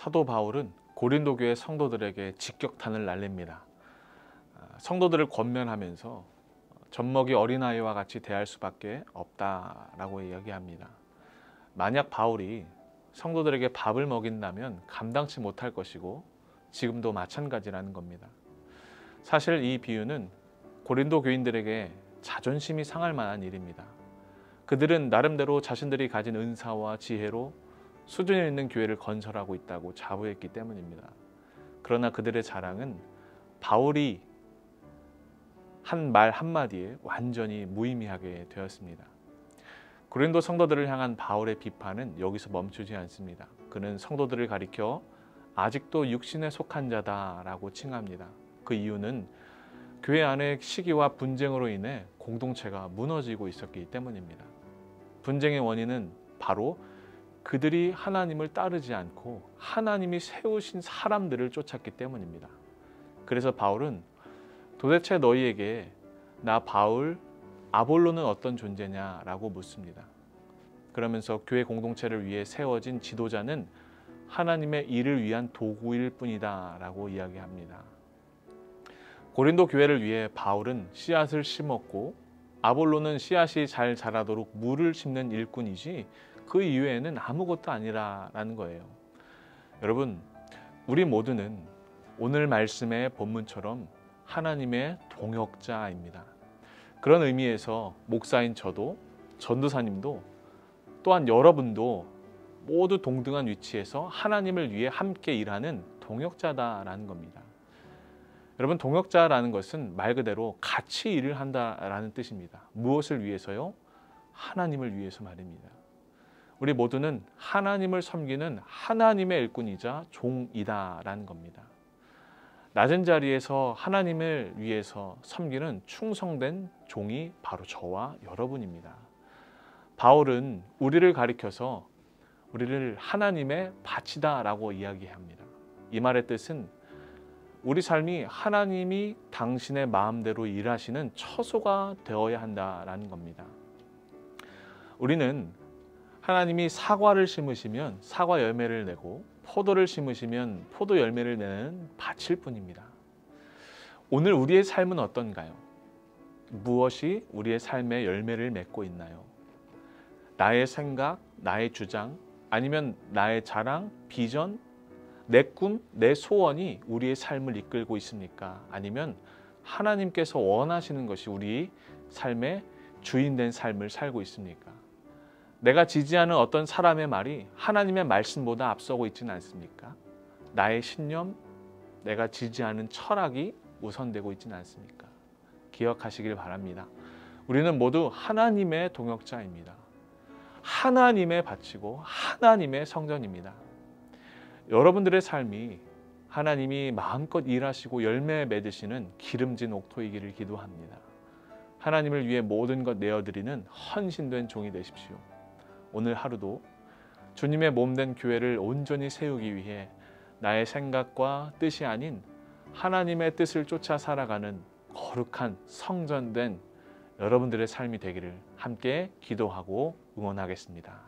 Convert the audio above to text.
사도 바울은 고린도 교회 성도들에게 직격탄을 날립니다. 성도들을 권면하면서 젖먹이 어린아이와 같이 대할 수밖에 없다라고 이야기합니다. 만약 바울이 성도들에게 밥을 먹인다면 감당치 못할 것이고 지금도 마찬가지라는 겁니다. 사실 이 비유는 고린도 교인들에게 자존심이 상할 만한 일입니다. 그들은 나름대로 자신들이 가진 은사와 지혜로 수준 있는 교회를 건설하고 있다고 자부했기 때문입니다. 그러나 그들의 자랑은 바울이 한 말 한마디에 완전히 무의미하게 되었습니다. 고린도 성도들을 향한 바울의 비판은 여기서 멈추지 않습니다. 그는 성도들을 가리켜 아직도 육신에 속한 자다라고 칭합니다. 그 이유는 교회 안의 시기와 분쟁으로 인해 공동체가 무너지고 있었기 때문입니다. 분쟁의 원인은 바로 그들이 하나님을 따르지 않고 하나님이 세우신 사람들을 쫓았기 때문입니다. 그래서 바울은 도대체 너희에게 나 바울, 아볼로는 어떤 존재냐라고 묻습니다. 그러면서 교회 공동체를 위해 세워진 지도자는 하나님의 일을 위한 도구일 뿐이다 라고 이야기합니다. 고린도 교회를 위해 바울은 씨앗을 심었고 아볼로는 씨앗이 잘 자라도록 물을 심는 일꾼이지 그 이외에는 아무것도 아니라는 거예요. 여러분, 우리 모두는 오늘 말씀의 본문처럼 하나님의 동역자입니다. 그런 의미에서 목사인 저도, 전도사님도, 또한 여러분도 모두 동등한 위치에서 하나님을 위해 함께 일하는 동역자다라는 겁니다. 여러분, 동역자라는 것은 말 그대로 같이 일을 한다라는 뜻입니다. 무엇을 위해서요? 하나님을 위해서 말입니다. 우리 모두는 하나님을 섬기는 하나님의 일꾼이자 종이다라는 겁니다. 낮은 자리에서 하나님을 위해서 섬기는 충성된 종이 바로 저와 여러분입니다. 바울은 우리를 가리켜서 우리를 하나님의 밭이다라고 이야기합니다. 이 말의 뜻은 우리 삶이 하나님이 당신의 마음대로 일하시는 처소가 되어야 한다라는 겁니다. 우리는 하나님이 사과를 심으시면 사과 열매를 내고 포도를 심으시면 포도 열매를 내는 밭일 뿐입니다. 오늘 우리의 삶은 어떤가요? 무엇이 우리의 삶의 열매를 맺고 있나요? 나의 생각, 나의 주장, 아니면 나의 자랑, 비전, 내 꿈, 내 소원이 우리의 삶을 이끌고 있습니까? 아니면 하나님께서 원하시는 것이 우리 삶의 주인된 삶을 살고 있습니까? 내가 지지하는 어떤 사람의 말이 하나님의 말씀보다 앞서고 있지는 않습니까? 나의 신념, 내가 지지하는 철학이 우선되고 있지는 않습니까? 기억하시길 바랍니다. 우리는 모두 하나님의 동역자입니다. 하나님의 밭이고 하나님의 성전입니다. 여러분들의 삶이 하나님이 마음껏 일하시고 열매 맺으시는 기름진 옥토이기를 기도합니다. 하나님을 위해 모든 것 내어드리는 헌신된 종이 되십시오. 오늘 하루도 주님의 몸된 교회를 온전히 세우기 위해 나의 생각과 뜻이 아닌 하나님의 뜻을 쫓아 살아가는 거룩한 성전된 여러분들의 삶이 되기를 함께 기도하고 응원하겠습니다.